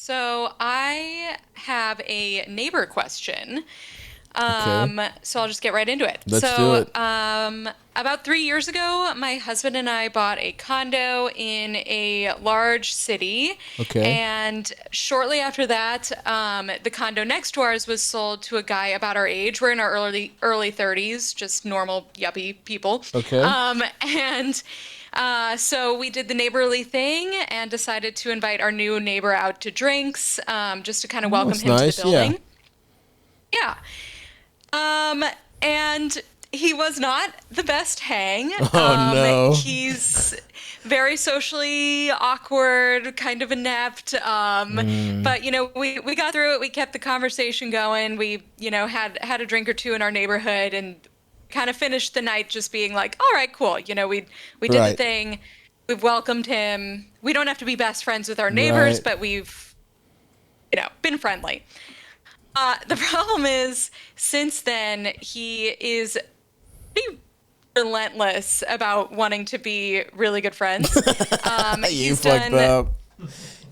So I have a neighbor question. Okay, So I'll just get right into it. let's do it. About 3 years ago, my husband and I bought a condo in a large city. Okay. And shortly after that, the condo next to ours was sold to a guy about our age. We're in our early 30s, just normal yuppie people. Okay. And so we did the neighborly thing and decided to invite our new neighbor out to drinks, just to kind of Oh, welcome that's him to the nice. Yeah. building. Yeah. Um, and he was not the best hang. Oh no. He's very socially awkward, kind of inept. Mm, But we got through it. We kept the conversation going. We, had a drink or two in our neighborhood and kind of finished the night just being like, all right, cool. We did the right. thing. We've welcomed him. We don't have to be best friends with our neighbors, Right. but we've, been friendly. The problem is, since then, he is pretty relentless about wanting to be really good friends. You He's fucked done, up.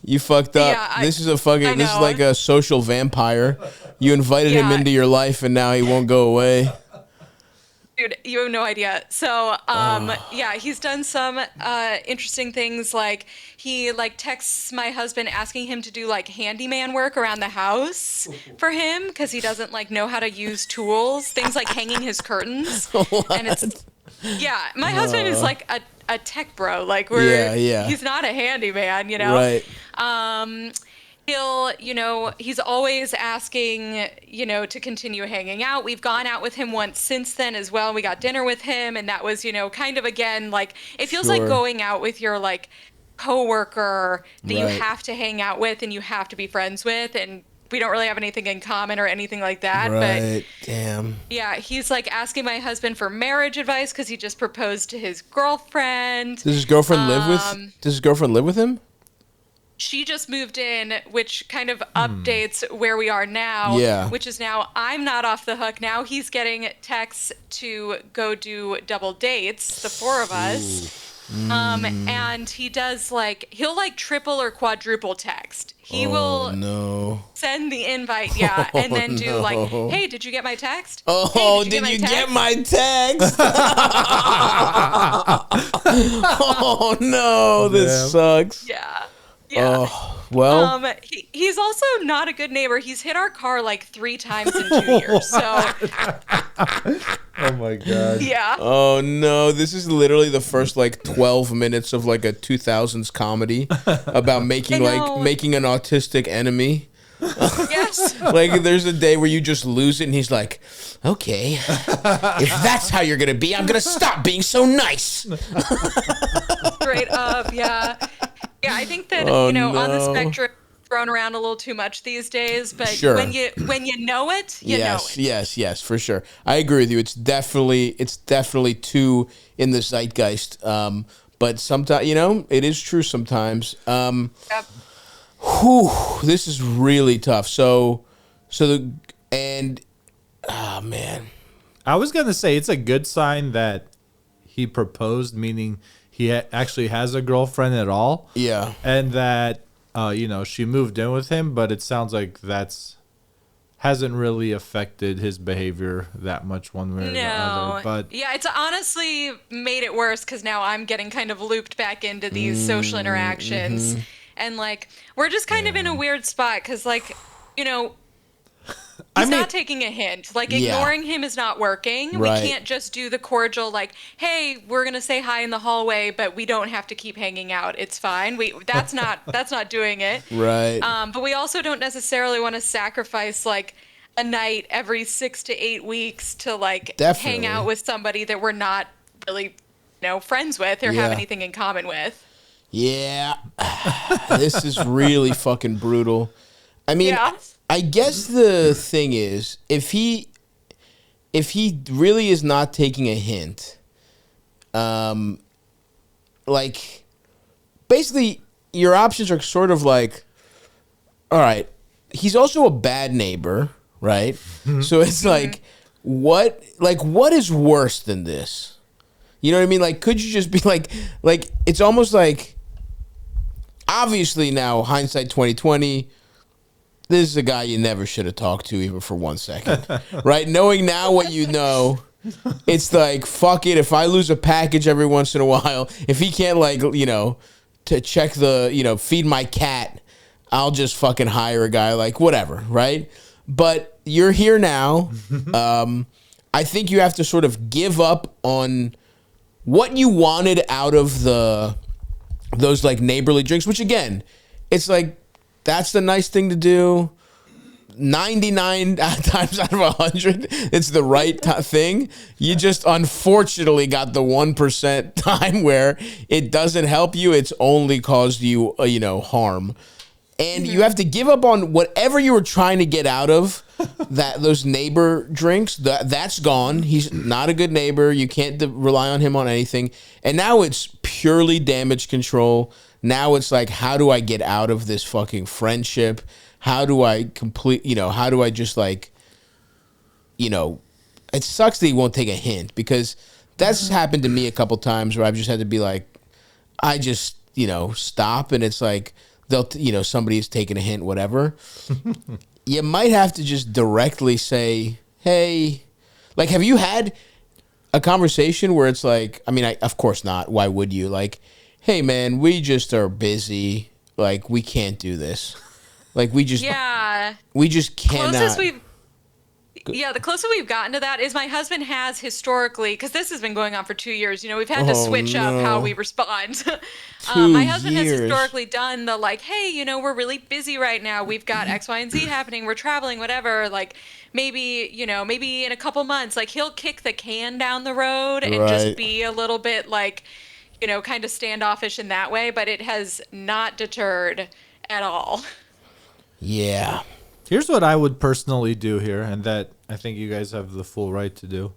You fucked up. yeah, This is a I fucking. This is know, like a social vampire. You invited him yeah, into your life, and now he won't go away. dude, you have no idea. So, Oh, yeah, he's done some interesting things. Like he texts my husband asking him to do handyman work around the house for him because he doesn't know how to use tools. Things like hanging his curtains, and it's what? yeah, my husband is like a tech bro. Yeah. Yeah. He's not a handyman. Right. Um, he's always asking, to continue hanging out. We've gone out with him once since then as well. We got dinner with him, and that was, kind of again, it feels like Sure. going out with your coworker that you Right. have to hang out with and you have to be friends with, and we don't really have anything in common or anything like that, but Right. Damn. yeah, he's asking my husband for marriage advice because he just proposed to his girlfriend. Does his girlfriend live with? Um, Does his girlfriend live with him? she just moved in, which kind of updates where we are now, Yeah. which is now I'm not off the hook. Now he's getting texts to go do double dates, the four of us. And he does he'll triple or quadruple text. He Oh will no. send the invite, yeah, and Oh then do no. hey, did you get my text? Hey, Oh, did you get did my you get text? my text? Oh no, Damn. this sucks. Yeah. Yeah. Oh, well. He's also not a good neighbor. He's hit our car 3 times in 2 years. So, Oh my god. yeah. Oh no, this is literally the first 12 minutes of a 2000s comedy about I know. making an autistic enemy. Yes. There's a day where you just lose it and he's like, "Okay, if that's how you're going to be, I'm going to stop being so nice." Straight up. Yeah. Yeah. I think that, Oh on the no. spectrum, thrown around a little too much these days, but Sure. when you know it, you know Yes, it. yes, yes, for sure. I agree with you. It's definitely too in the zeitgeist. But sometimes, it is true sometimes. Yep. Whew, this is really tough. Oh man. I was gonna say it's a good sign that he proposed, meaning he actually has a girlfriend at all, Yeah. and that she moved in with him. But it sounds like that's hasn't really affected his behavior that much one way or the other. No. But Yeah, it's honestly made it worse because now I'm getting kind of looped back into these social interactions. And we're just kind of in a weird spot because you know, I he's mean, not taking a hint. Yeah. Ignoring him is not working. Right. We can't just do the cordial hey, we're gonna say hi in the hallway, but we don't have to keep hanging out. It's fine. That's not doing it. Right. But we also don't necessarily want to sacrifice a night every 6 to 8 weeks to hang Definitely. out with somebody that we're not really friends with or have Yeah. anything in common with. Yeah. This is really fucking brutal. I mean, Yeah. I guess the thing is, if he really is not taking a hint, basically your options are sort of all right, he's also a bad neighbor, right? So it's what is worse than this? You know what I mean? Could you just be it's almost obviously now hindsight 2020, this is a guy you never should have talked to even for 1 second, right? Knowing now what you know, it's like, fuck it. If I lose a package every once in a while, if he can't, like, to check the, feed my cat, I'll just fucking hire a guy, like, whatever, right? But you're here now. I think you have to sort of give up on what you wanted out of those like neighborly drinks, which again, it's like, that's the nice thing to do. 99 times out of 100, it's the right thing. You just unfortunately got the 1% time where it doesn't help you. It's only caused you, harm. And you have to give up on whatever you were trying to get out of those neighbor drinks. That's gone. He's not a good neighbor. You can't rely on him on anything. And now it's purely damage control. Now it's like, how do I get out of this fucking friendship? How do I how do I just like, it sucks that he won't take a hint, because that's happened to me a couple times where I've just had to be like, I just, stop, and it's like, somebody's taking a hint, whatever. You might have to just directly say, hey, like, have you had a conversation where it's like, I mean, of course not. Why would you? Like, hey man, we just are busy. Like, we can't do this. Like, we just cannot. The closest we've gotten to that is my husband has historically, because this has been going on for 2 years, we've had to switch up how we respond. My husband has historically done the like, hey, we're really busy right now. We've got X, Y, and Z happening. We're traveling, whatever. Like, maybe in a couple months, like, he'll kick the can down the road and just be a little bit like, kind of standoffish in that way. But it has not deterred at all. Yeah. Here's what I would personally do here, and that I think you guys have the full right to do.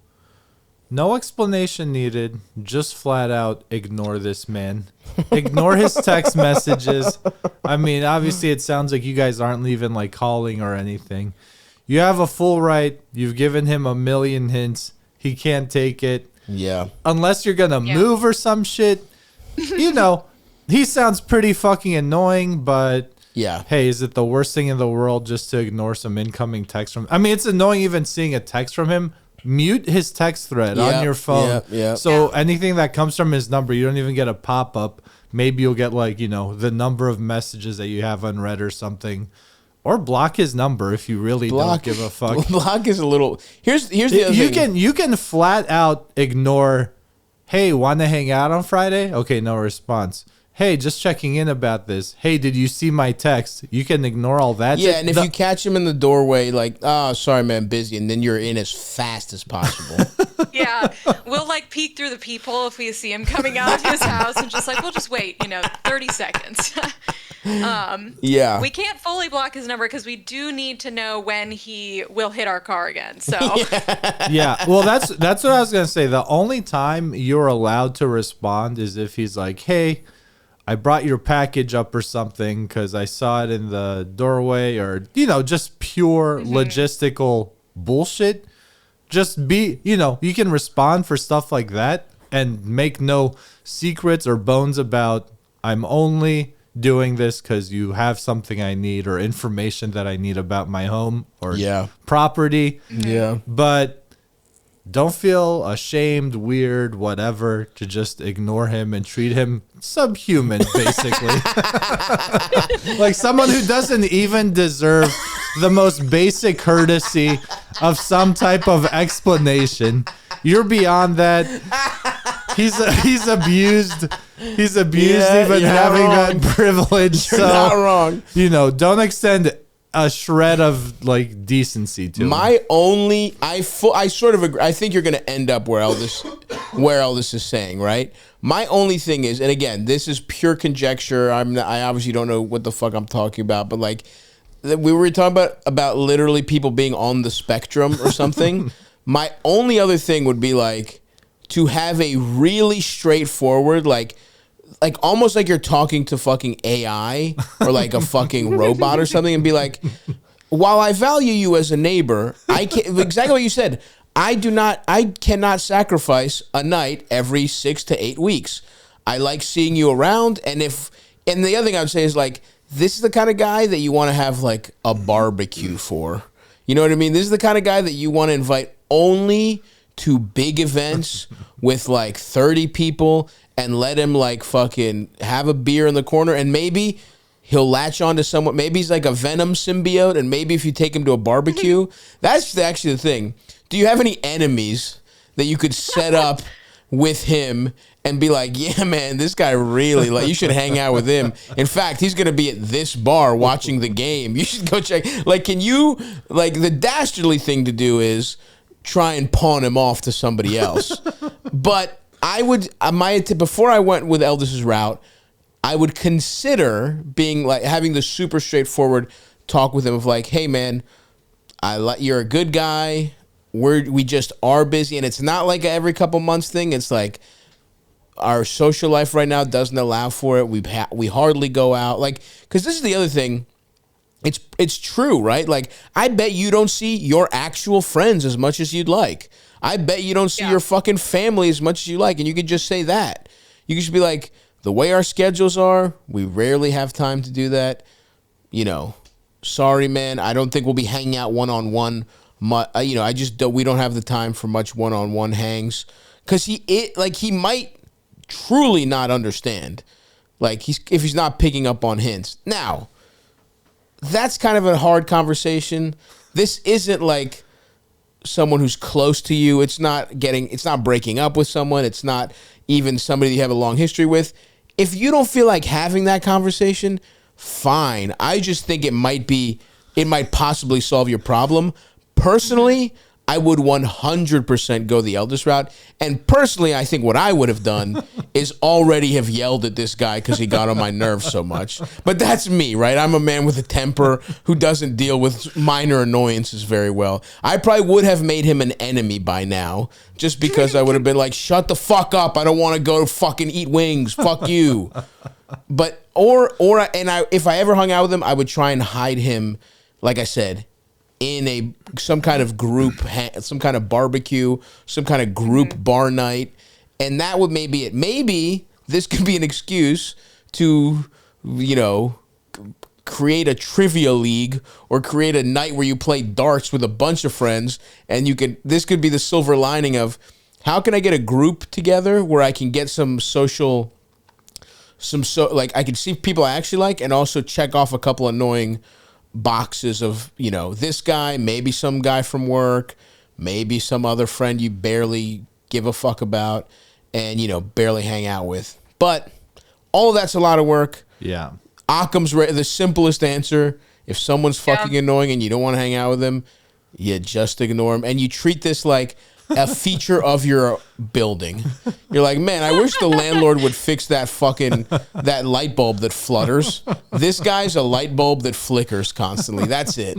No explanation needed. Just flat out ignore this man. Ignore his text messages. I mean, obviously it sounds like you guys aren't leaving like calling or anything. You have a full right. You've given him a million hints. He can't take it. Yeah. Unless you're going to move or some shit. He sounds pretty fucking annoying, but... Yeah. Hey, is it the worst thing in the world just to ignore some incoming text from... I mean, it's annoying even seeing a text from him. Mute his text thread on your phone. So anything that comes from his number, you don't even get a pop-up. Maybe you'll get like, the number of messages that you have unread or something. Or block his number if you really don't give a fuck. Block is a little... Here's the other thing. You can flat out ignore, hey, want to hang out on Friday? Okay, no response. Hey, just checking in about this. Hey, did you see my text? You can ignore all that. Yeah, and if you catch him in the doorway, like, oh, sorry, man, busy, and then you're in as fast as possible. Yeah, we'll like peek through the peephole if we see him coming out of his house, and just like, we'll just wait, 30 seconds. Yeah. We can't fully block his number because we do need to know when he will hit our car again. So yeah. Well, that's what I was gonna say. The only time you're allowed to respond is if he's like, hey, I brought your package up or something because I saw it in the doorway, or, just pure logistical bullshit. Just be, you can respond for stuff like that and make no secrets or bones about, I'm only doing this because you have something I need or information that I need about my home or property. Yeah. But don't feel ashamed, weird, whatever, to just ignore him and treat him subhuman, basically. Like someone who doesn't even deserve the most basic courtesy of some type of explanation. You're beyond that. He's abused. He's abused even having that privilege. You're not wrong. Don't extend a shred of like decency to him. I sort of agree. I think you're going to end up where Elvis is saying, right? My only thing is, and again, this is pure conjecture. I obviously don't know what the fuck I'm talking about, but like we were talking about literally people being on the spectrum or something. My only other thing would be like to have a really straightforward, like almost like you're talking to fucking AI or like a fucking robot or something, and be like, while I value you as a neighbor, I can't, exactly what you said. I cannot sacrifice a night every 6 to 8 weeks. I like seeing you around, and the other thing I would say is like, this is the kind of guy that you want to have like a barbecue for. You know what I mean? This is the kind of guy that you want to invite only to big events with like 30 people and let him like fucking have a beer in the corner, and maybe he'll latch on to someone. Maybe he's like a Venom symbiote, and maybe if you take him to a barbecue, that's actually the thing. Do you have any enemies that you could set up with him and be like, yeah, man, this guy really, like, you should hang out with him. In fact, he's going to be at this bar watching the game. You should go check. Like, can you, like, the dastardly thing to do is try and pawn him off to somebody else. But I would, before I went with Eldis's route, I would consider being like, having the super straightforward talk with him of like, hey, man, you're a good guy. We just are busy. And it's not like a every couple months thing. It's like, our social life right now doesn't allow for it. We hardly go out. Like, because this is the other thing. It's true, right? Like, I bet you don't see your actual friends as much as you'd like. I bet you don't see your fucking family as much as you like. And you could just say that. You could just be like, the way our schedules are, we rarely have time to do that. You know, sorry, man. I don't think we'll be hanging out one-on-one. You know, we don't have the time for much one-on-one hangs. Because he might truly not understand, like, if he's not picking up on hints. Now, that's kind of a hard conversation. This isn't like someone who's close to you. It's not breaking up with someone. It's not even somebody that you have a long history with. If you don't feel like having that conversation, fine. I just think it might possibly solve your problem. Personally, I would 100% go the Eldest route. And personally, I think what I would have done is already have yelled at this guy because he got on my nerves so much. But that's me, right? I'm a man with a temper who doesn't deal with minor annoyances very well. I probably would have made him an enemy by now, just because I would have been like, shut the fuck up. I don't want to go fucking eat wings. Fuck you. But, if I ever hung out with him, I would try and hide him, like I said, in some kind of group, some kind of barbecue, some kind of group bar night. And that would maybe maybe this could be an excuse to, you know, create a trivia league or create a night where you play darts with a bunch of friends. And this could be the silver lining of, how can I get a group together where I can get like, I can see people I actually like, and also check off a couple annoying boxes of, you know, this guy, maybe some guy from work, maybe some other friend you barely give a fuck about and, you know, barely hang out with. But all of that's a lot of work. Yeah. Occam's the simplest answer. If someone's fucking annoying and you don't want to hang out with them, you just ignore them. And you treat this like a feature of your building. You're like, man, I wish the landlord would fix that light bulb that flutters. This guy's a light bulb that flickers constantly. That's it.